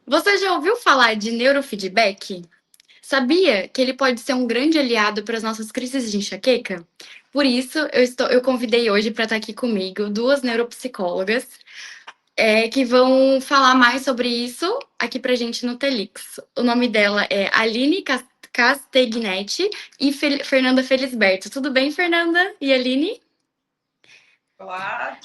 Você já ouviu falar de neurofeedback? Sabia que ele pode ser um grande aliado para as nossas crises de enxaqueca? Por isso, eu convidei hoje para estar aqui comigo duas neuropsicólogas que vão falar mais sobre isso aqui para a gente no Telix. O nome dela é Aline Castagnetti e Fernanda Felisberto. Tudo bem, Fernanda e Aline? Olá.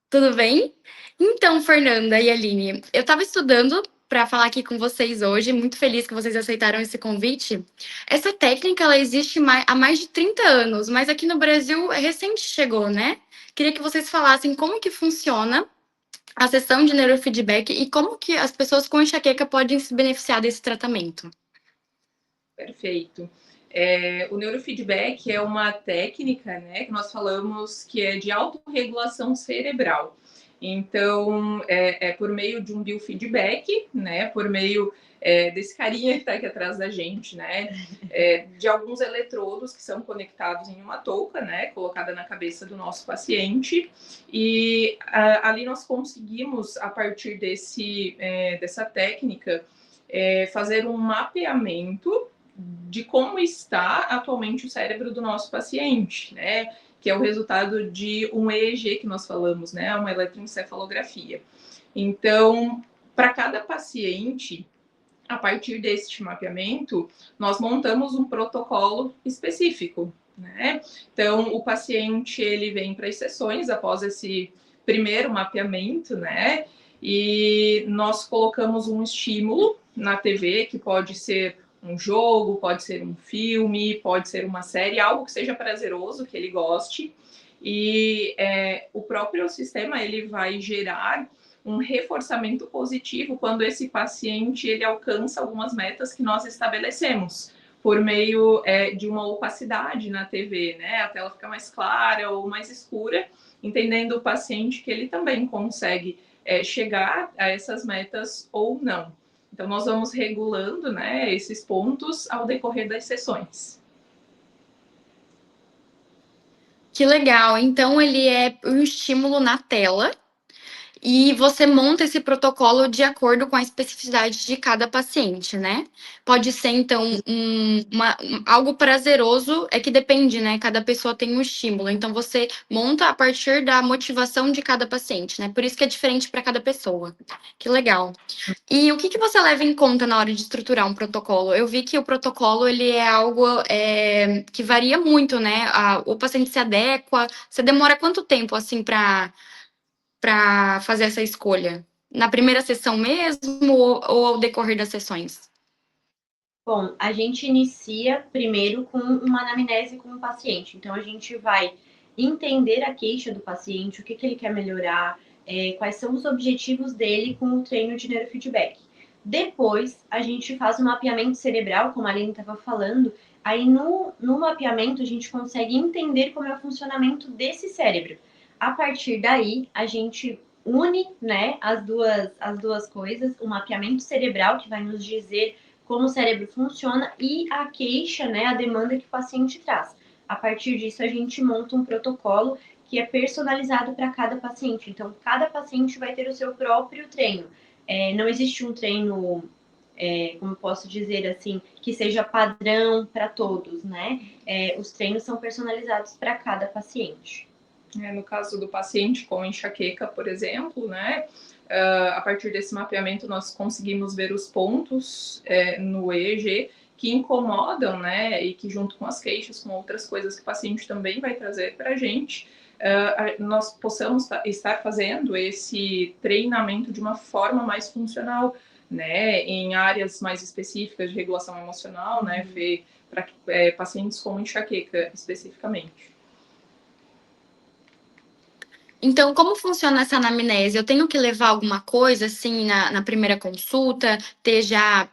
Tudo bem? Então, Fernanda e Aline, eu estava estudando para falar aqui com vocês hoje, muito feliz que vocês aceitaram esse convite. Essa técnica ela existe há mais de 30 anos, mas aqui no Brasil é recente chegou, né? Queria que vocês falassem como que funciona a sessão de neurofeedback e como que as pessoas com enxaqueca podem se beneficiar desse tratamento. Perfeito. O neurofeedback é uma técnica, né, que nós falamos que é de autorregulação cerebral. Então, é por meio de um biofeedback, né, por meio desse carinha que está aqui atrás da gente, né, de alguns eletrodos que são conectados em uma touca, né, colocada na cabeça do nosso paciente, e ali nós conseguimos, a partir dessa técnica, fazer um mapeamento de como está atualmente o cérebro do nosso paciente, né? Que é o resultado de um EEG que nós falamos, né? Uma eletroencefalografia. Então, para cada paciente, a partir deste mapeamento, nós montamos um protocolo específico, né? Então, o paciente ele vem para as sessões após esse primeiro mapeamento, né? E nós colocamos um estímulo na TV, que pode ser um jogo, pode ser um filme, pode ser uma série, algo que seja prazeroso, que ele goste. E o próprio sistema ele vai gerar um reforçamento positivo quando esse paciente ele alcança algumas metas que nós estabelecemos por meio de uma opacidade na TV, né? A tela fica mais clara ou mais escura, entendendo o paciente que ele também consegue chegar a essas metas ou não. Então, nós vamos regulando, né, esses pontos ao decorrer das sessões. Que legal! Então, ele é um estímulo na tela. E você monta esse protocolo de acordo com a especificidade de cada paciente, né? Pode ser, então, algo prazeroso, é que depende, né? Cada pessoa tem um estímulo. Então, você monta a partir da motivação de cada paciente, né? Por isso que é diferente para cada pessoa. Que legal. E o que que você leva em conta na hora de estruturar um protocolo? Eu vi que o protocolo, ele é algo que varia muito, né? O paciente se adequa. Você demora quanto tempo, assim, para fazer essa escolha? Na primeira sessão mesmo ou ao decorrer das sessões? Bom, a gente inicia primeiro com uma anamnese com o paciente. Então, a gente vai entender a queixa do paciente, o que ele quer melhorar, quais são os objetivos dele com o treino de neurofeedback. Depois, a gente faz um mapeamento cerebral, como a Aline estava falando. Aí, no mapeamento, a gente consegue entender como é o funcionamento desse cérebro. A partir daí, a gente une, né, as duas coisas, o mapeamento cerebral, que vai nos dizer como o cérebro funciona, e a queixa, né, a demanda que o paciente traz. A partir disso, a gente monta um protocolo que é personalizado para cada paciente. Então, cada paciente vai ter o seu próprio treino. Não existe um treino, como posso dizer assim, que seja padrão para todos, né? Os treinos são personalizados para cada paciente. No caso do paciente com enxaqueca, por exemplo, né? A partir desse mapeamento, nós conseguimos ver os pontos no EEG que incomodam, né? E que, junto com as queixas, com outras coisas que o paciente também vai trazer para a gente, nós possamos estar fazendo esse treinamento de uma forma mais funcional, né? Em áreas mais específicas de regulação emocional, né? Para pacientes com enxaqueca especificamente. Então, como funciona essa anamnese? Eu tenho que levar alguma coisa, assim, na primeira consulta, ter já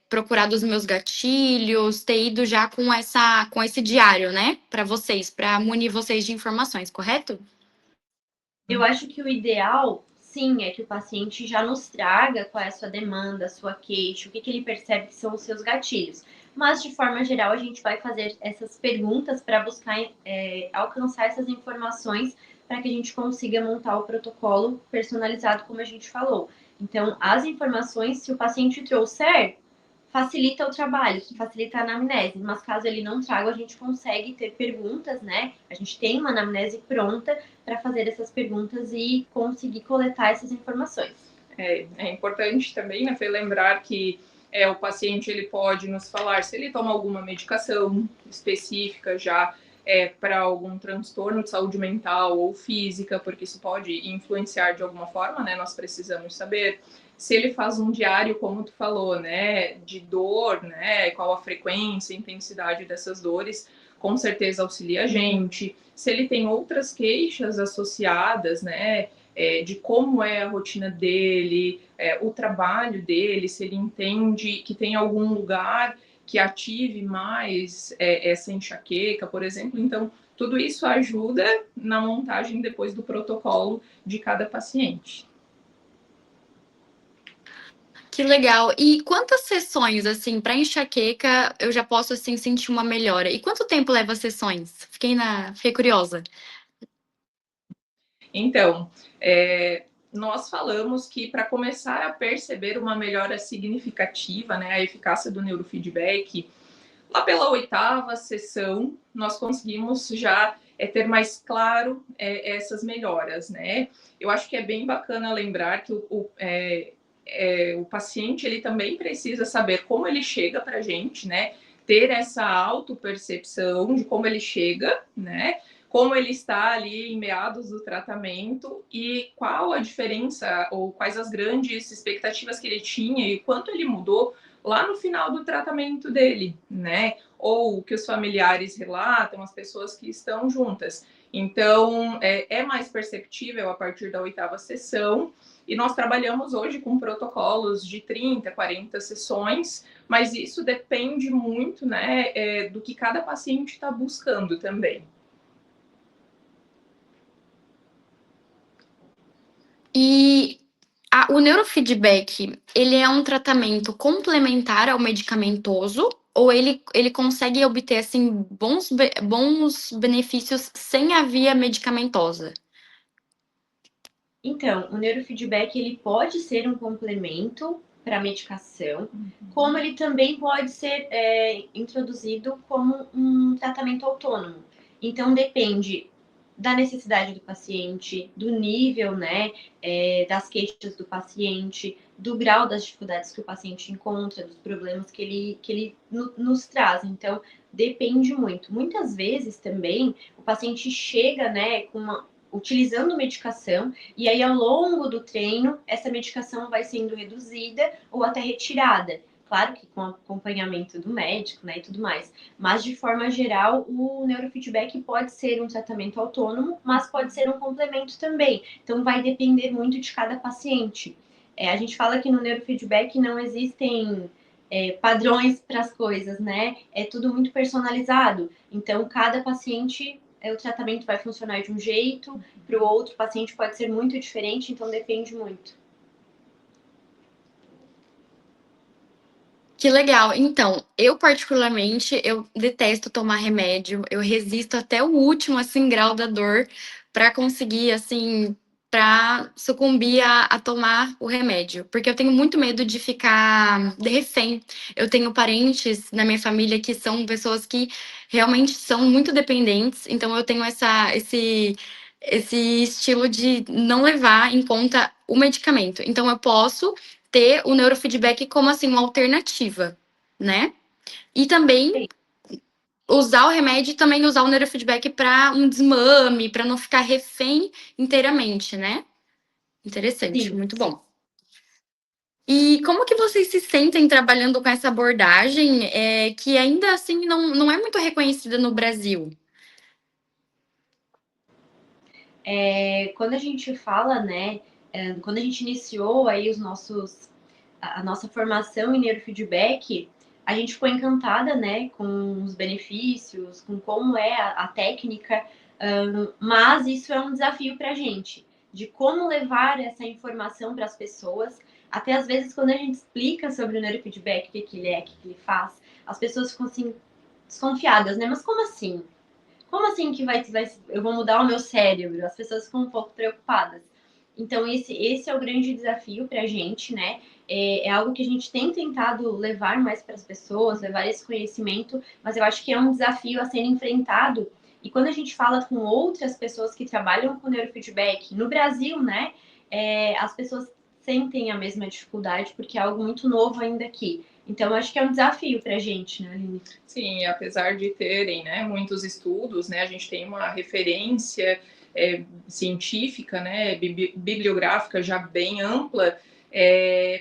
procurado os meus gatilhos, ter ido já com esse diário, né? Para vocês, para munir vocês de informações, correto? Eu acho que o ideal, sim, é que o paciente já nos traga qual é a sua demanda, a sua queixa, o que ele percebe que são os seus gatilhos. Mas, de forma geral, a gente vai fazer essas perguntas para buscar alcançar essas informações para que a gente consiga montar o protocolo personalizado, como a gente falou. Então, as informações, se o paciente trouxer, facilita o trabalho, facilita a anamnese, mas caso ele não traga, a gente consegue ter perguntas, né? A gente tem uma anamnese pronta para fazer essas perguntas e conseguir coletar essas informações. É importante também, né, Fê, lembrar que o paciente ele pode nos falar se ele toma alguma medicação específica já para algum transtorno de saúde mental ou física, porque isso pode influenciar de alguma forma, né? Nós precisamos saber se ele faz um diário, como tu falou, né, de dor, né, qual a frequência, a intensidade dessas dores, com certeza auxilia a gente. Se ele tem outras queixas associadas, né, de como é a rotina dele, o trabalho dele, se ele entende que tem algum lugar que ative mais essa enxaqueca, por exemplo. Então, tudo isso ajuda na montagem depois do protocolo de cada paciente. Que legal. E quantas sessões, assim, para enxaqueca, eu já posso, assim, sentir uma melhora? E quanto tempo leva as sessões? Fiquei curiosa. Então, nós falamos que para começar a perceber uma melhora significativa, né, a eficácia do neurofeedback, lá pela 8ª sessão, nós conseguimos já ter mais claro essas melhoras, né? Eu acho que é bem bacana lembrar que o paciente ele também precisa saber como ele chega para a gente, né? Ter essa autopercepção de como ele chega, né? Como ele está ali em meados do tratamento e qual a diferença ou quais as grandes expectativas que ele tinha e quanto ele mudou lá no final do tratamento dele, né? Ou que os familiares relatam, as pessoas que estão juntas. Então, é mais perceptível a partir da 8ª sessão. E nós trabalhamos hoje com protocolos de 30, 40 sessões, mas isso depende muito, né, do que cada paciente está buscando também. E o neurofeedback, ele é um tratamento complementar ao medicamentoso ou ele consegue obter, assim, bons benefícios sem a via medicamentosa? Então, o neurofeedback ele pode ser um complemento para a medicação, como ele também pode ser introduzido como um tratamento autônomo. Então, depende da necessidade do paciente, do nível, né, das queixas do paciente, do grau das dificuldades que o paciente encontra, dos problemas que ele nos traz. Então, depende muito. Muitas vezes também o paciente chega, né, utilizando medicação, e aí ao longo do treino, essa medicação vai sendo reduzida ou até retirada. Claro que com acompanhamento do médico, né, e tudo mais. Mas, de forma geral, o neurofeedback pode ser um tratamento autônomo, mas pode ser um complemento também. Então, vai depender muito de cada paciente. A gente fala que no neurofeedback não existem padrões para as coisas, né? É tudo muito personalizado. Então, cada paciente o tratamento vai funcionar de um jeito, para o outro paciente pode ser muito diferente, então depende muito. Que legal. Então, eu particularmente, eu detesto tomar remédio. Eu resisto até o último, assim, grau da dor para conseguir, assim, para sucumbir a tomar o remédio. Porque eu tenho muito medo de ficar de refém. Eu tenho parentes na minha família que são pessoas que realmente são muito dependentes. Então, eu tenho esse estilo de não levar em conta o medicamento. Então, eu posso ter o neurofeedback como assim uma alternativa, né? E também usar o remédio e também usar o neurofeedback para um desmame, para não ficar refém inteiramente, né? Interessante, Sim, muito sim. bom. E como que vocês se sentem trabalhando com essa abordagem que ainda assim não é muito reconhecida no Brasil? Quando a gente fala, né, quando a gente iniciou aí a nossa formação em neurofeedback, a gente ficou encantada, né, com os benefícios, com como é a técnica, mas isso é um desafio para a gente, de como levar essa informação para as pessoas. Até às vezes, quando a gente explica sobre o neurofeedback, o que ele é, o que ele faz, as pessoas ficam assim, desconfiadas, né? Mas como assim? como assim que eu vou mudar o meu cérebro? As pessoas ficam um pouco preocupadas. Então, esse é o grande desafio para a gente, né? É algo que a gente tem tentado levar mais para as pessoas, levar esse conhecimento, mas eu acho que é um desafio a ser enfrentado. E quando a gente fala com outras pessoas que trabalham com neurofeedback, no Brasil, né? As pessoas sentem a mesma dificuldade, porque é algo muito novo ainda aqui. Então, eu acho que é um desafio para a gente, né, Aline? Sim, apesar de terem, né, muitos estudos, né, a gente tem uma referência científica, né, bibliográfica já bem ampla,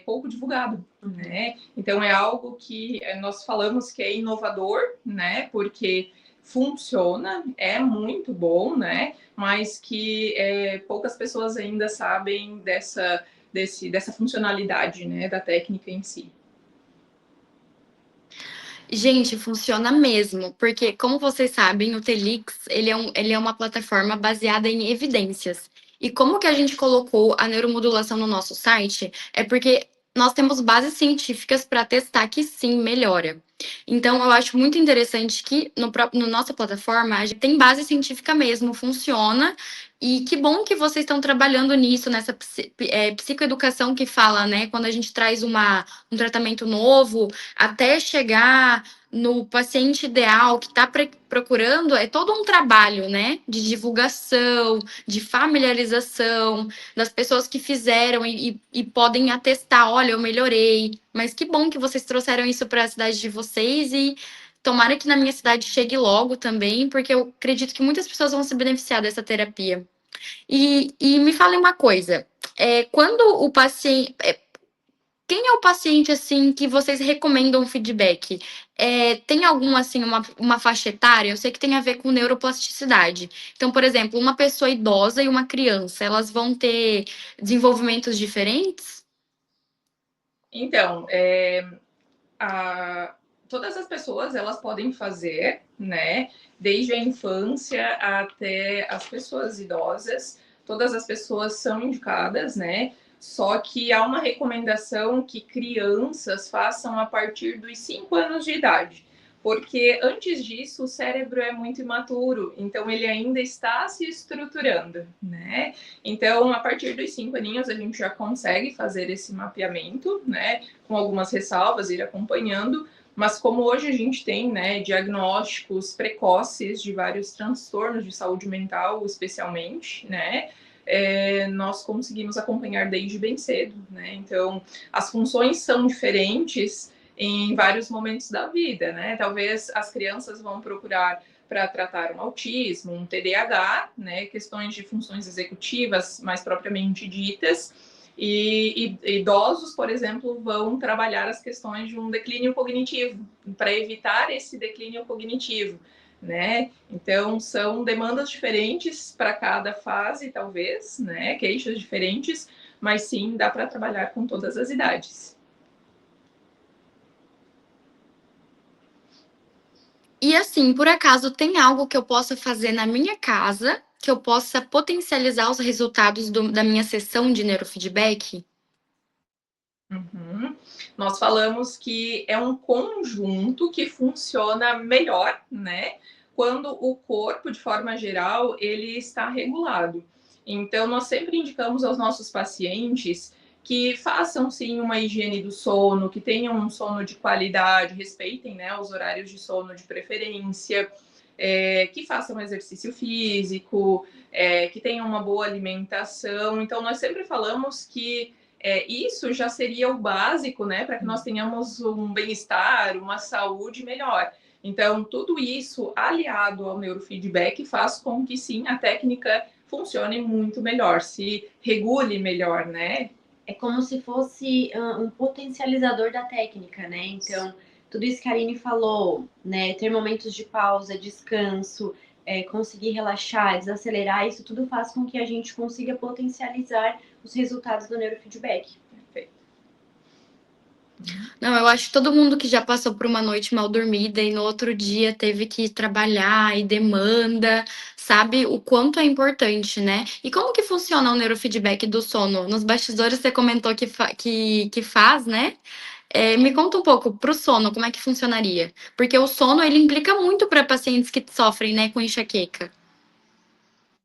pouco divulgado, né? Então é algo que nós falamos que é inovador, né? Porque funciona, é muito bom, né? Mas que poucas pessoas ainda sabem dessa funcionalidade, né, da técnica em si. Gente, funciona mesmo, porque, como vocês sabem, o Telix, ele é uma plataforma baseada em evidências. E como que a gente colocou a neuromodulação no nosso site? É porque nós temos bases científicas para testar que sim, melhora. Então, eu acho muito interessante que no nossa plataforma a gente tem base científica mesmo, funciona. E que bom que vocês estão trabalhando nisso, nessa psicoeducação que fala, né? Quando a gente traz um tratamento novo, até chegar no paciente ideal que está procurando, é todo um trabalho, né? De divulgação, de familiarização, das pessoas que fizeram e podem atestar, olha, eu melhorei. Mas que bom que vocês trouxeram isso para a cidade de vocês e tomara que na minha cidade chegue logo também, porque eu acredito que muitas pessoas vão se beneficiar dessa terapia. E me fale uma coisa, quando o paciente, quem é o paciente, assim, que vocês recomendam feedback? Tem algum, assim, uma faixa etária? Eu sei que tem a ver com neuroplasticidade. Então, por exemplo, uma pessoa idosa e uma criança, elas vão ter desenvolvimentos diferentes? Então, todas as pessoas elas podem fazer, né? Desde a infância até as pessoas idosas, todas as pessoas são indicadas, né? Só que há uma recomendação que crianças façam a partir dos 5 anos de idade, porque antes disso o cérebro é muito imaturo, então ele ainda está se estruturando, né? Então, a partir dos 5 aninhos a gente já consegue fazer esse mapeamento, né? Com algumas ressalvas, ir acompanhando, mas como hoje a gente tem, né, diagnósticos precoces de vários transtornos de saúde mental, especialmente, né, nós conseguimos acompanhar desde bem cedo, né? Então, as funções são diferentes em vários momentos da vida, né? Talvez as crianças vão procurar para tratar um autismo, um TDAH, né? Questões de funções executivas mais propriamente ditas. E idosos, por exemplo, vão trabalhar as questões de um declínio cognitivo, para evitar esse declínio cognitivo, né? Então, são demandas diferentes para cada fase, talvez, né? Queixas diferentes, mas sim, dá para trabalhar com todas as idades. E assim, por acaso, tem algo que eu possa fazer na minha casa que eu possa potencializar os resultados da minha sessão de neurofeedback? Uhum. Nós falamos que é um conjunto que funciona melhor, né? Quando o corpo, de forma geral, ele está regulado. Então, nós sempre indicamos aos nossos pacientes que façam sim uma higiene do sono, que tenham um sono de qualidade, respeitem, né, os horários de sono de preferência, que façam exercício físico, que tenham uma boa alimentação. Então, nós sempre falamos que isso já seria o básico, né, para que nós tenhamos um bem-estar, uma saúde melhor. Então, tudo isso aliado ao neurofeedback faz com que, sim, a técnica funcione muito melhor, se regule melhor, né? É como se fosse um potencializador da técnica, né? Então, tudo isso que a Aline falou, né? Ter momentos de pausa, descanso, conseguir relaxar, desacelerar, isso tudo faz com que a gente consiga potencializar os resultados do neurofeedback. Não, eu acho que todo mundo que já passou por uma noite mal dormida e no outro dia teve que trabalhar e demanda, sabe o quanto é importante, né? E como que funciona o neurofeedback do sono? Nos bastidores você comentou que faz, né? Me conta um pouco para o sono, como é que funcionaria? Porque o sono, ele implica muito para pacientes que sofrem, né, com enxaqueca.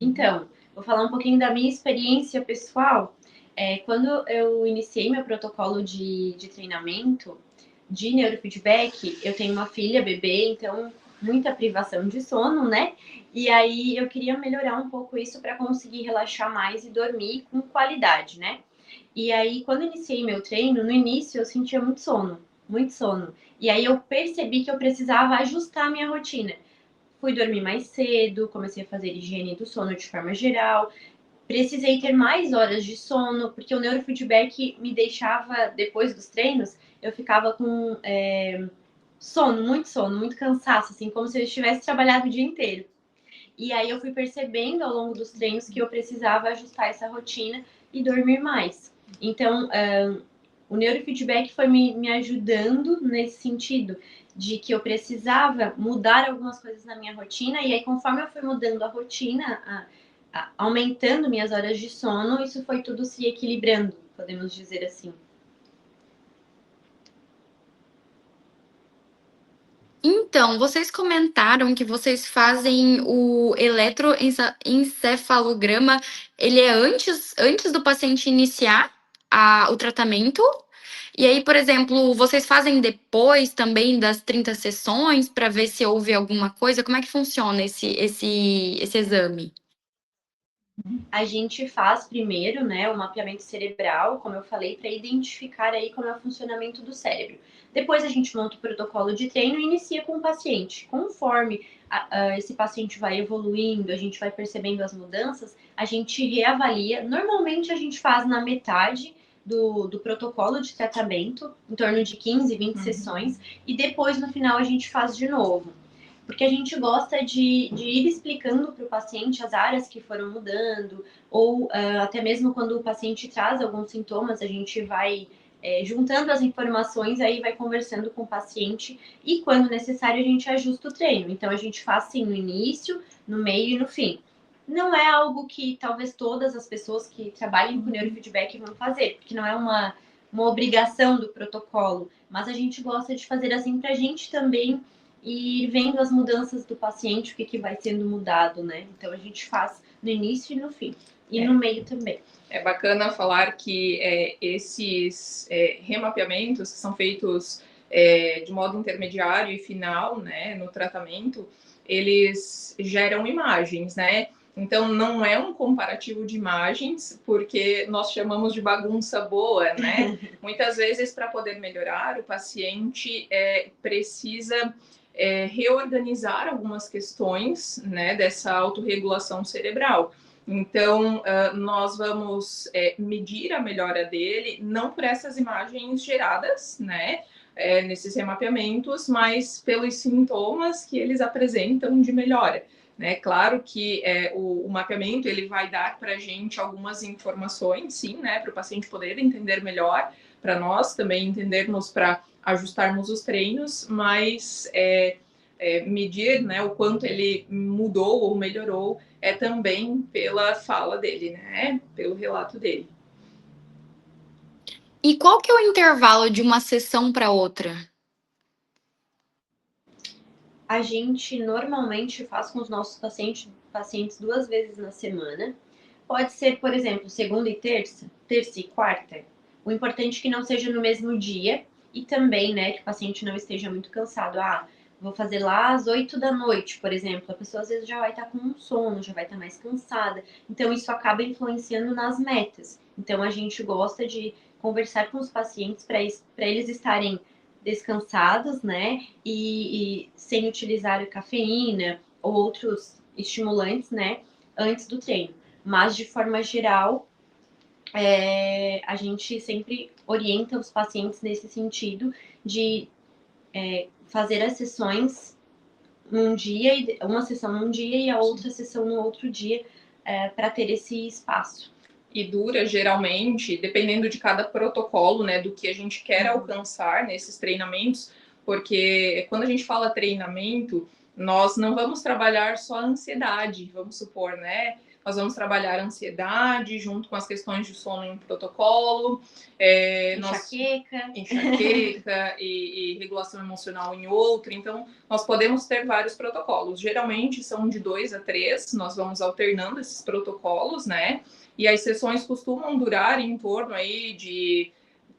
Então, vou falar um pouquinho da minha experiência pessoal. Quando eu iniciei meu protocolo de treinamento de neurofeedback, eu tenho uma filha, bebê, então muita privação de sono, né? E aí eu queria melhorar um pouco isso para conseguir relaxar mais e dormir com qualidade, né? E aí, quando eu iniciei meu treino, no início eu sentia muito sono, muito sono. E aí eu percebi que eu precisava ajustar a minha rotina. Fui dormir mais cedo, comecei a fazer higiene do sono de forma geral. Precisei ter mais horas de sono, porque o neurofeedback me deixava, depois dos treinos, eu ficava com sono, muito cansaço, assim, como se eu tivesse trabalhado o dia inteiro. E aí eu fui percebendo ao longo dos treinos que eu precisava ajustar essa rotina e dormir mais. Então, o neurofeedback foi me ajudando nesse sentido, de que eu precisava mudar algumas coisas na minha rotina, e aí conforme eu fui mudando a rotina, aumentando minhas horas de sono, isso foi tudo se equilibrando, podemos dizer assim. Então, vocês comentaram que vocês fazem o eletroencefalograma, ele é antes do paciente iniciar o tratamento? E aí, por exemplo, vocês fazem depois também das 30 sessões para ver se houve alguma coisa? Como é que funciona esse exame? A gente faz primeiro, né, o mapeamento cerebral, como eu falei, para identificar aí como é o funcionamento do cérebro. Depois a gente monta o protocolo de treino e inicia com o paciente. Conforme esse paciente vai evoluindo, a gente vai percebendo as mudanças, a gente reavalia. Normalmente a gente faz na metade do protocolo de tratamento, em torno de 15, 20 sessões, e depois no final a gente faz de novo. Porque a gente gosta de ir explicando para o paciente as áreas que foram mudando, ou até mesmo quando o paciente traz alguns sintomas, a gente vai juntando as informações, aí vai conversando com o paciente, e quando necessário a gente ajusta o treino. Então a gente faz sim no início, no meio e no fim. Não é algo que talvez todas as pessoas que trabalhem com neurofeedback vão fazer, porque não é uma obrigação do protocolo, mas a gente gosta de fazer assim para a gente também e vendo as mudanças do paciente, o que vai sendo mudado, né? Então a gente faz no início e no fim, e no meio também. É bacana falar que esses remapeamentos que são feitos de modo intermediário e final, né, no tratamento, eles geram imagens, né? Então, não é um comparativo de imagens, porque nós chamamos de bagunça boa, né? Muitas vezes, para poder melhorar, o paciente precisa reorganizar algumas questões, né, dessa autorregulação cerebral. Então, nós vamos medir a melhora dele, não por essas imagens geradas, né, nesses remapeamentos, mas pelos sintomas que eles apresentam de melhora. Né? Claro que o mapeamento ele vai dar para a gente algumas informações, sim, né, para o paciente poder entender melhor, para nós também entendermos para ajustarmos os treinos, mas medir, né, o quanto ele mudou ou melhorou também pela fala dele, né, pelo relato dele. E qual que é o intervalo de uma sessão para outra? A gente normalmente faz com os nossos pacientes 2 vezes na semana. Pode ser, por exemplo, segunda e terça e quarta. O importante é que não seja no mesmo dia e também, né, que o paciente não esteja muito cansado. Vou fazer lá às 8 da noite, por exemplo. A pessoa às vezes já vai estar com um sono, já vai estar mais cansada. Então, isso acaba influenciando nas metas. Então, a gente gosta de conversar com os pacientes para eles estarem descansados, né? E sem utilizar cafeína ou outros estimulantes, né? Antes do treino. Mas, de forma geral, a gente sempre orienta os pacientes nesse sentido de fazer as sessões num dia, uma sessão num dia e a outra sessão no outro dia, para ter esse espaço. E dura geralmente, dependendo de cada protocolo, né, do que a gente quer alcançar nesses treinamentos, porque quando a gente fala treinamento, nós não vamos trabalhar só a ansiedade, vamos supor, né? nós vamos trabalhar ansiedade junto com as questões de sono em um protocolo, enxaqueca e regulação emocional em outro. Então, nós podemos ter vários protocolos. Geralmente são de 2 a 3, nós vamos alternando esses protocolos, né? E as sessões costumam durar em torno aí de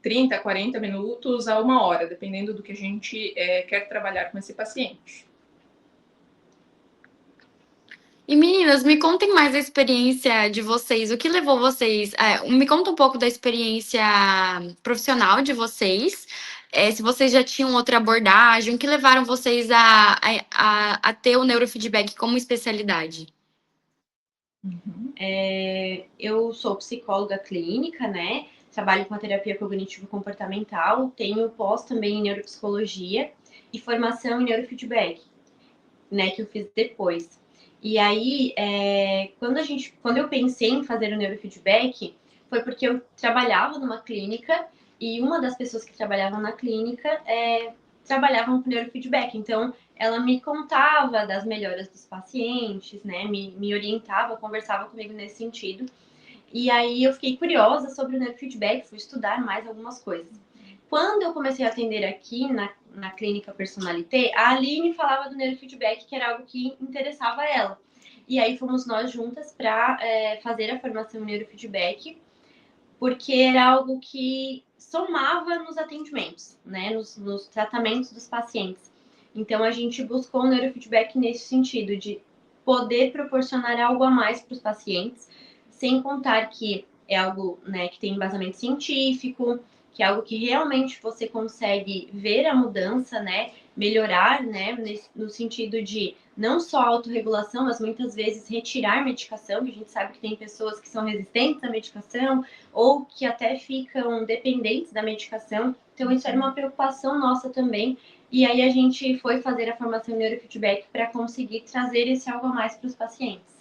30, 40 minutos a 1 hora, dependendo do que a gente quer trabalhar com esse paciente. E meninas, me contem mais a experiência de vocês. O que levou vocês? Me conta um pouco da experiência profissional de vocês. Se vocês já tinham outra abordagem, o que levaram vocês a ter o neurofeedback como especialidade? Eu sou psicóloga clínica, né? Trabalho com a terapia cognitivo-comportamental, tenho pós também em neuropsicologia e formação em neurofeedback, né? Que eu fiz depois. E aí, quando eu pensei em fazer o neurofeedback, foi porque eu trabalhava numa clínica e uma das pessoas que trabalhavam na clínica trabalhavam com neurofeedback. Então, ela me contava das melhoras dos pacientes, né? Me orientava, conversava comigo nesse sentido. E aí eu fiquei curiosa sobre o neurofeedback, fui estudar mais algumas coisas. Quando eu comecei a atender aqui na clínica Personalité, a Aline falava do neurofeedback, que era algo que interessava ela. E aí fomos nós juntas para fazer a formação em neurofeedback, porque era algo que somava nos atendimentos, né, nos tratamentos dos pacientes. Então a gente buscou o neurofeedback nesse sentido, de poder proporcionar algo a mais para os pacientes, sem contar que é algo, né, que tem embasamento científico, que é algo que realmente você consegue ver a mudança, né, melhorar, né, no sentido de não só autorregulação, mas muitas vezes retirar medicação, que a gente sabe que tem pessoas que são resistentes à medicação ou que até ficam dependentes da medicação. Então isso era uma preocupação nossa também. E aí a gente foi fazer a formação em neurofeedback para conseguir trazer esse algo a mais para os pacientes.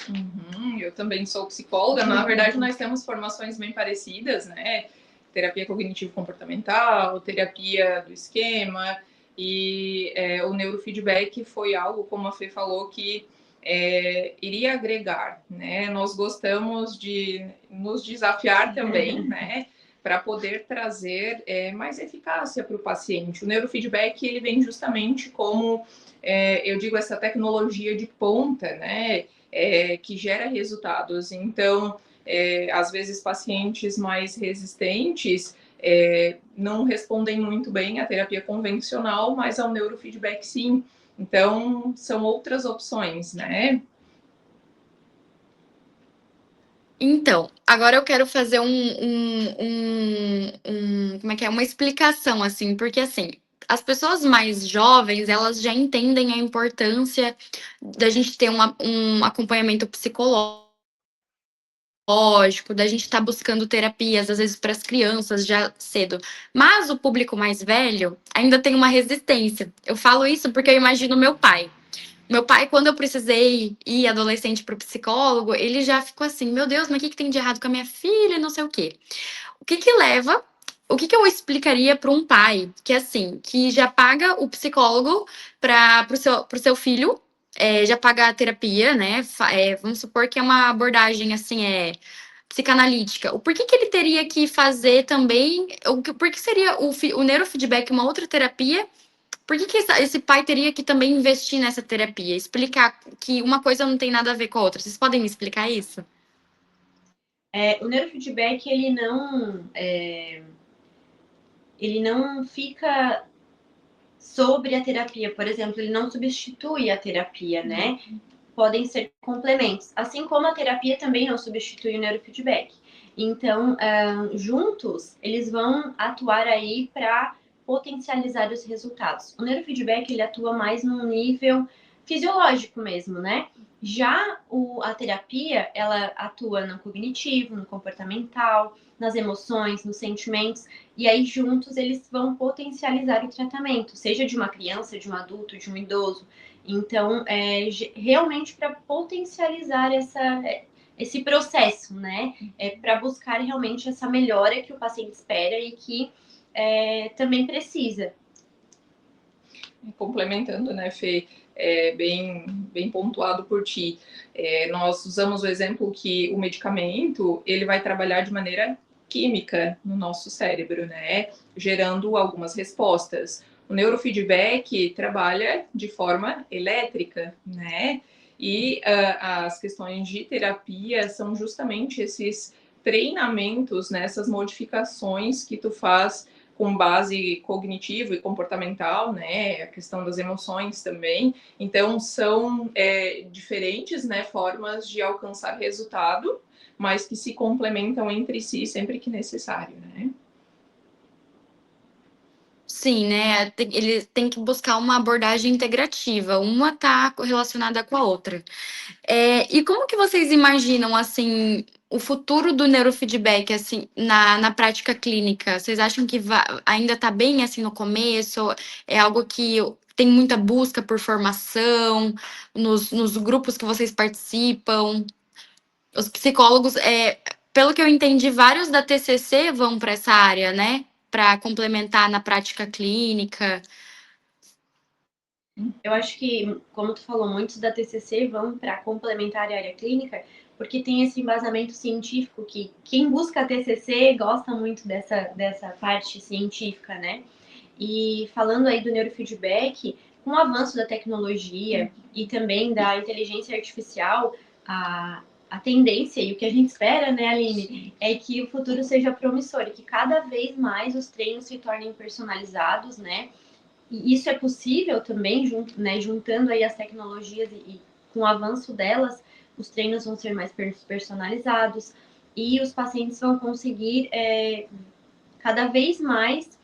Eu também sou psicóloga. Na verdade, nós temos formações bem parecidas, né? Terapia cognitivo-comportamental, terapia do esquema, e o neurofeedback foi algo, como a Fê falou, que iria agregar, né? Nós gostamos de nos desafiar também, né? Para poder trazer mais eficácia para o paciente. O neurofeedback, ele vem justamente como, eu digo, essa tecnologia de ponta, né? Que gera resultados. Então, às vezes, pacientes mais resistentes não respondem muito bem à terapia convencional, mas ao neurofeedback sim. Então, são outras opções, né? Então, agora eu quero fazer uma explicação, assim, porque assim, as pessoas mais jovens, elas já entendem a importância da gente ter um acompanhamento psicológico, da gente estar buscando terapias, às vezes para as crianças já cedo. Mas o público mais velho ainda tem uma resistência. Eu falo isso porque eu imagino meu pai. Meu pai, quando eu precisei ir adolescente para o psicólogo, ele já ficou assim: meu Deus, mas o que tem de errado com a minha filha? Não sei o quê. O que leva? O que eu explicaria para um pai que, assim, que já paga o psicólogo pro seu filho, já paga a terapia, né? Vamos supor que é uma abordagem, assim, psicanalítica. O porquê que ele teria que fazer também? Por que seria o neurofeedback uma outra terapia? Por que esse pai teria que também investir nessa terapia? Explicar que uma coisa não tem nada a ver com a outra. Vocês podem me explicar isso? O neurofeedback, ele não fica sobre a terapia, por exemplo, ele não substitui a terapia, né? Podem ser complementos, assim como a terapia também não substitui o neurofeedback. Então, juntos, eles vão atuar aí para potencializar os resultados. O neurofeedback, ele atua mais num nível fisiológico mesmo, né? Já a terapia, ela atua no cognitivo, no comportamental, nas emoções, nos sentimentos, e aí juntos eles vão potencializar o tratamento, seja de uma criança, de um adulto, de um idoso. Então, realmente para potencializar esse processo, né? Para buscar realmente essa melhora que o paciente espera e que também precisa. Complementando, né, Fê? bem pontuado por ti. Nós usamos o exemplo que o medicamento ele vai trabalhar de maneira química no nosso cérebro, né? Gerando algumas respostas. O neurofeedback trabalha de forma elétrica, né? E as questões de terapia são justamente esses treinamentos, né? Essas modificações que tu faz com base cognitivo e comportamental, né? A questão das emoções também. Então, são diferentes, né? Formas de alcançar resultado, mas que se complementam entre si sempre que necessário, né? Sim, né? Ele tem que buscar uma abordagem integrativa, uma tá relacionada com a outra. E como que vocês imaginam, assim, o futuro do neurofeedback, assim, na prática clínica? Vocês acham que ainda está bem, assim, no começo? É algo que tem muita busca por formação, nos grupos que vocês participam? Os psicólogos, pelo que eu entendi, vários da TCC vão para essa área, né? Para complementar na prática clínica. Eu acho que, como tu falou, muitos da TCC vão para complementar a área clínica, porque tem esse embasamento científico que quem busca a TCC gosta muito dessa parte científica, né? E falando aí do neurofeedback, com o avanço da tecnologia e também da inteligência artificial, a tendência e o que a gente espera, né, Aline, é que o futuro seja promissor e que cada vez mais os treinos se tornem personalizados, né? E isso é possível também, juntando aí as tecnologias e com o avanço delas, os treinos vão ser mais personalizados e os pacientes vão conseguir cada vez mais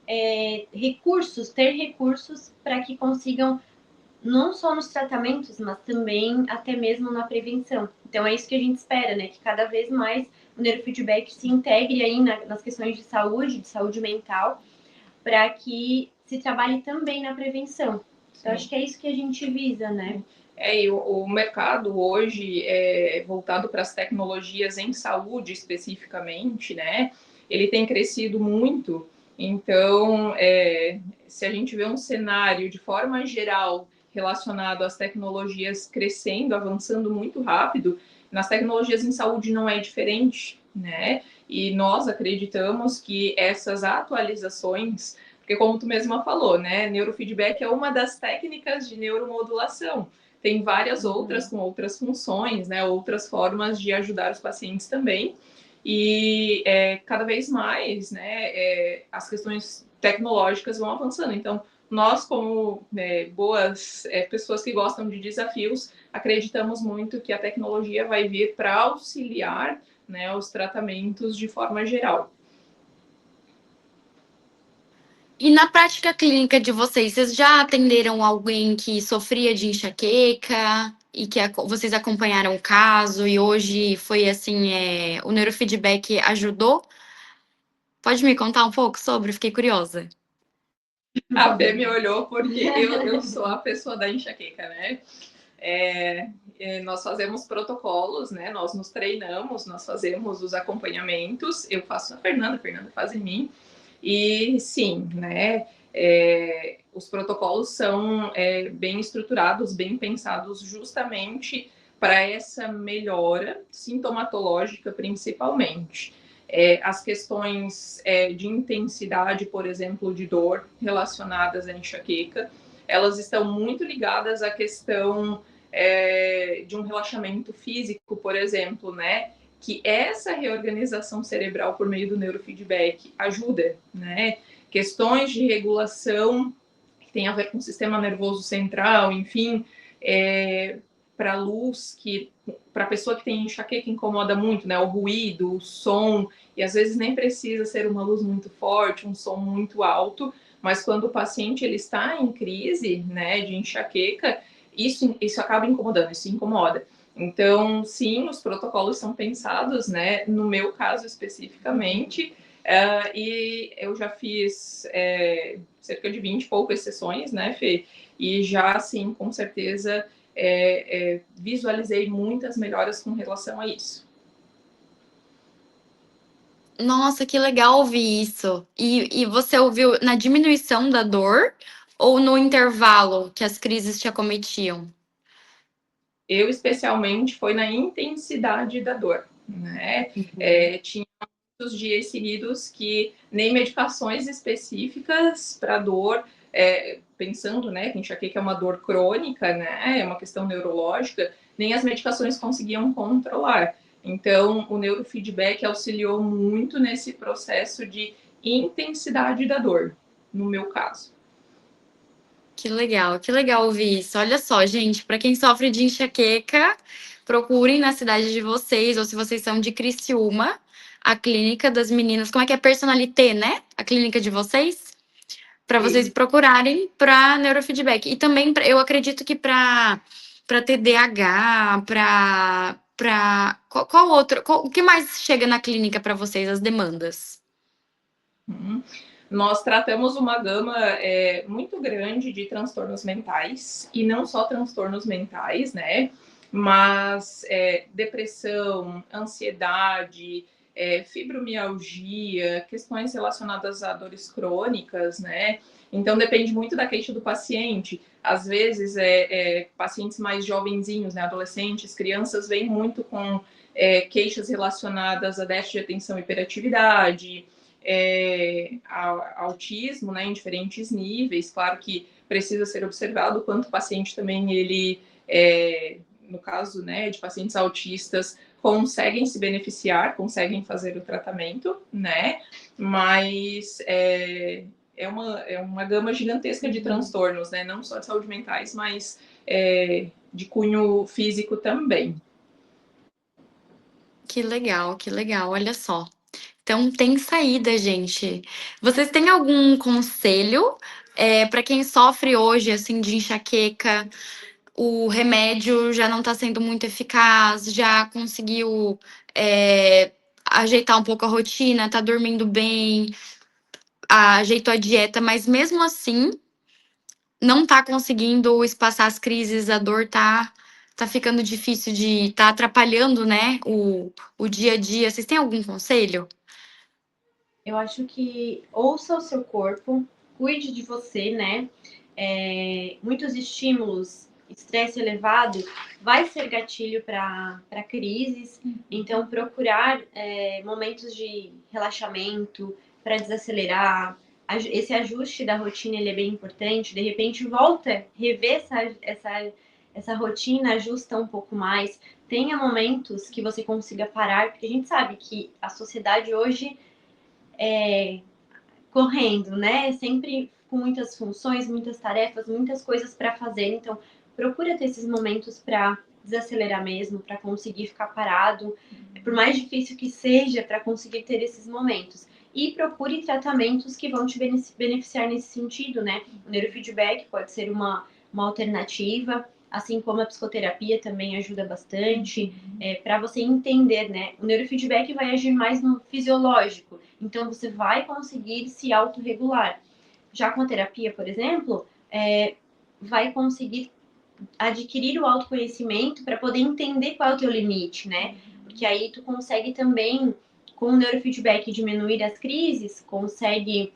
ter recursos para que consigam, não só nos tratamentos, mas também até mesmo na prevenção. Então é isso que a gente espera, né? Que cada vez mais o neurofeedback se integre aí nas questões de saúde mental, para que se trabalhe também na prevenção. Então, acho que é isso que a gente visa, né? E o mercado hoje voltado para as tecnologias em saúde especificamente, né? Ele tem crescido muito. Então, se a gente vê um cenário de forma geral relacionado às tecnologias crescendo, avançando muito rápido, nas tecnologias em saúde não é diferente, né? E nós acreditamos que essas atualizações, porque como tu mesma falou, né, neurofeedback é uma das técnicas de neuromodulação. Tem várias outras com outras funções, né, outras formas de ajudar os pacientes também. E cada vez mais, né, as questões tecnológicas vão avançando. Então, nós, como boas pessoas que gostam de desafios, acreditamos muito que a tecnologia vai vir para auxiliar, né, os tratamentos de forma geral. E na prática clínica de vocês já atenderam alguém que sofria de enxaqueca e que vocês acompanharam o caso e hoje foi assim, o neurofeedback ajudou? Pode me contar um pouco sobre? Fiquei curiosa. A Fê me olhou porque eu sou a pessoa da enxaqueca, né? Nós fazemos protocolos, né? Nós nos treinamos, nós fazemos os acompanhamentos. Eu faço a Fernanda faz em mim. E sim, né? Os protocolos são bem estruturados, bem pensados justamente para essa melhora sintomatológica, principalmente. As questões de intensidade, por exemplo, de dor relacionadas à enxaqueca, elas estão muito ligadas à questão de um relaxamento físico, por exemplo, né? Que essa reorganização cerebral por meio do neurofeedback ajuda, né? Questões de regulação que tem a ver com o sistema nervoso central, enfim, para a luz, que para a pessoa que tem enxaqueca incomoda muito, né? O ruído, o som, e às vezes nem precisa ser uma luz muito forte, um som muito alto, mas quando o paciente ele está em crise, né, de enxaqueca, isso acaba incomodando, isso incomoda. Então, sim, os protocolos são pensados, né? No meu caso especificamente, e eu já fiz cerca de 20 e poucas sessões, né, Fê? E já, assim, com certeza, visualizei muitas melhoras com relação a isso. Nossa, que legal ouvir isso. E você ouviu na diminuição da dor ou no intervalo que as crises te acometiam? Eu, especialmente, foi na intensidade da dor, né? Tinha muitos dias seguidos que nem medicações específicas para dor, pensando, né, que enxaqueca é uma dor crônica, né, é uma questão neurológica, nem as medicações conseguiam controlar. Então, o neurofeedback auxiliou muito nesse processo de intensidade da dor, no meu caso. Que legal ouvir isso. Olha só, gente, para quem sofre de enxaqueca, procurem na cidade de vocês, ou se vocês são de Criciúma, a clínica das meninas, como é que é? Personalité, né? A clínica de vocês, para vocês procurarem para neurofeedback. E também eu acredito que para TDAH, para qual outro, o que mais chega na clínica para vocês, as demandas? Nós tratamos uma gama muito grande de transtornos mentais, e não só transtornos mentais, né? Mas depressão, ansiedade, fibromialgia, questões relacionadas a dores crônicas, né? Então depende muito da queixa do paciente. Às vezes, pacientes mais jovenzinhos, né? Adolescentes, crianças, vêm muito com queixas relacionadas a déficit de atenção e hiperatividade, autismo, né, em diferentes níveis. Claro que precisa ser observado o quanto o paciente também, ele, no caso, né, de pacientes autistas, conseguem se beneficiar, conseguem fazer o tratamento, né, mas é uma gama gigantesca de transtornos, né, não só de saúde mentais, mas de cunho físico também. Que legal, olha só. Então tem saída, gente. Vocês têm algum conselho para quem sofre hoje assim de enxaqueca? O remédio já não está sendo muito eficaz, já conseguiu ajeitar um pouco a rotina, tá dormindo bem, ajeitou a dieta, mas mesmo assim não tá conseguindo espaçar as crises, a dor tá ficando difícil tá atrapalhando, né, o dia a dia. Vocês têm algum conselho? Eu acho que ouça o seu corpo, cuide de você, né? Muitos estímulos, estresse elevado, vai ser gatilho para crises. Então, procurar momentos de relaxamento para desacelerar. Esse ajuste da rotina ele é bem importante. De repente, volta, rever essa rotina, ajusta um pouco mais. Tenha momentos que você consiga parar, porque a gente sabe que a sociedade hoje correndo, né? Sempre com muitas funções, muitas tarefas, muitas coisas para fazer. Então, procura ter esses momentos para desacelerar mesmo, para conseguir ficar parado, por mais difícil que seja, para conseguir ter esses momentos. E procure tratamentos que vão te beneficiar nesse sentido, né? O neurofeedback pode ser uma alternativa, assim como a psicoterapia também ajuda bastante, para você entender, né? O neurofeedback vai agir mais no fisiológico, então você vai conseguir se autorregular. Já com a terapia, por exemplo, vai conseguir adquirir o autoconhecimento para poder entender qual é o teu limite, né? Porque aí tu consegue também, com o neurofeedback, diminuir as crises, consegue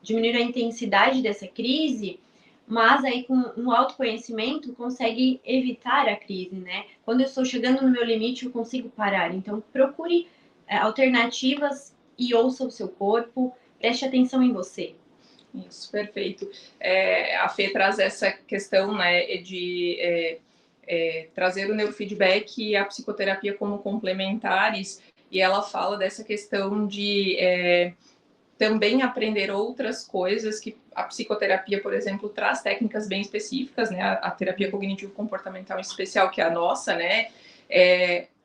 diminuir a intensidade dessa crise, mas aí com um autoconhecimento consegue evitar a crise, né? Quando eu estou chegando no meu limite, eu consigo parar. Então, procure alternativas e ouça o seu corpo, preste atenção em você. Isso, perfeito. A Fê traz essa questão, né, de trazer o neurofeedback e a psicoterapia como complementares, e ela fala dessa questão de também aprender outras coisas, que a psicoterapia, por exemplo, traz técnicas bem específicas, né, a terapia cognitivo-comportamental em especial, que é a nossa, né,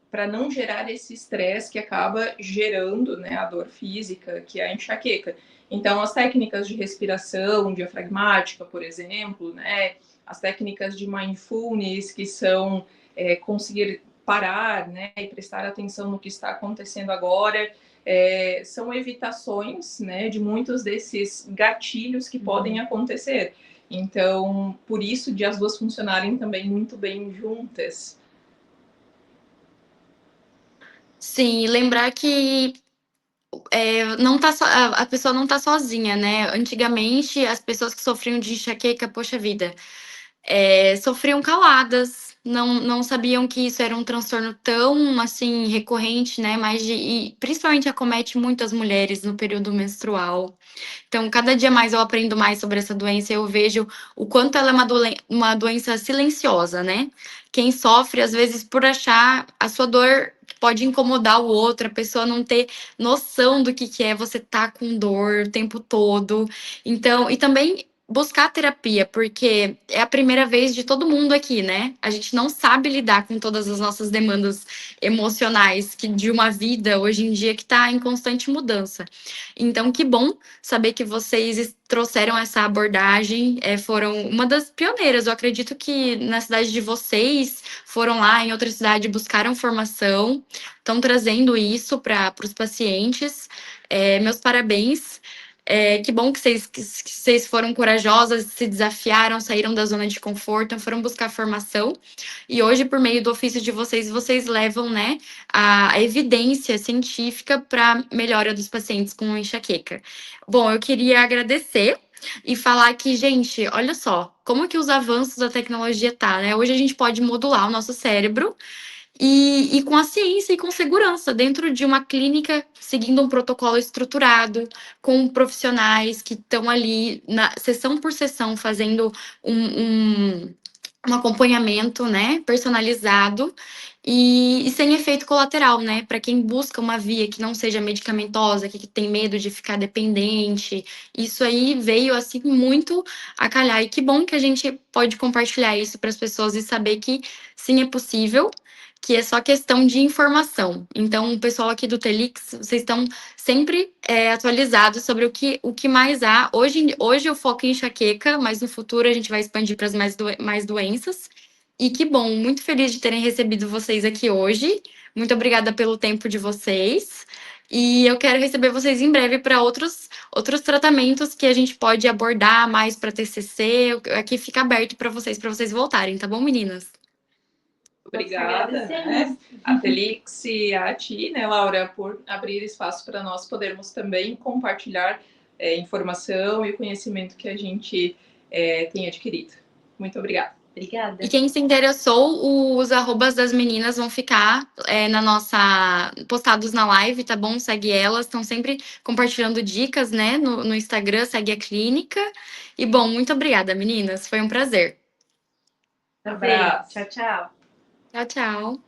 para não gerar esse estresse que acaba gerando, né, a dor física, que é a enxaqueca. Então, as técnicas de respiração diafragmática, por exemplo, né, as técnicas de mindfulness, que são conseguir parar, né, e prestar atenção no que está acontecendo agora, são evitações, né, de muitos desses gatilhos que podem acontecer. Então, por isso de as duas funcionarem também muito bem juntas. Sim, lembrar que não tá a pessoa não tá sozinha, né? Antigamente, as pessoas que sofriam de enxaqueca, poxa vida, sofriam caladas, não sabiam que isso era um transtorno tão, assim, recorrente, né? E principalmente acomete muitas mulheres no período menstrual. Então, cada dia mais eu aprendo mais sobre essa doença, eu vejo o quanto ela é uma doença silenciosa, né? Quem sofre, às vezes, por achar a sua dor pode incomodar o outro, a pessoa não ter noção do que é você tá com dor o tempo todo. Então, e também buscar terapia, porque é a primeira vez de todo mundo aqui, né? A gente não sabe lidar com todas as nossas demandas emocionais que de uma vida hoje em dia que está em constante mudança. Então, que bom saber que vocês trouxeram essa abordagem, foram uma das pioneiras. Eu acredito que na cidade de vocês foram lá em outra cidade, buscaram formação, estão trazendo isso para os pacientes. Meus parabéns. Que bom que vocês foram corajosas, se desafiaram, saíram da zona de conforto, foram buscar formação. E hoje, por meio do ofício de vocês, vocês levam, né, a evidência científica para melhora dos pacientes com enxaqueca. Bom, eu queria agradecer e falar que, gente, olha só, como que os avanços da tecnologia tá, né? Hoje a gente pode modular o nosso cérebro e com a ciência e com segurança, dentro de uma clínica, seguindo um protocolo estruturado, com profissionais que estão ali, sessão por sessão, fazendo um acompanhamento, né, personalizado e sem efeito colateral, né, para quem busca uma via que não seja medicamentosa, que tem medo de ficar dependente. Isso aí veio, assim, muito a calhar. E que bom que a gente pode compartilhar isso para as pessoas e saber que sim, é possível, que é só questão de informação. Então, o pessoal aqui do Telix, vocês estão sempre atualizados sobre o que mais há. Hoje eu foco em enxaqueca, mas no futuro a gente vai expandir para as mais doenças. E que bom, muito feliz de terem recebido vocês aqui hoje. Muito obrigada pelo tempo de vocês. E eu quero receber vocês em breve para outros tratamentos que a gente pode abordar mais para TCC. Aqui fica aberto para vocês voltarem, tá bom, meninas? Obrigada, né? A Felix e a ti, né, Laura, por abrir espaço para nós podermos também compartilhar informação e conhecimento que a gente tem adquirido. Muito obrigada. Obrigada. E quem se interessou, os arrobas das meninas vão ficar postados na live, tá bom? Segue elas, estão sempre compartilhando dicas, né? No Instagram, segue a clínica. E bom, muito obrigada, meninas. Foi um prazer. Abraço. Tchau, tchau. Tchau, tchau.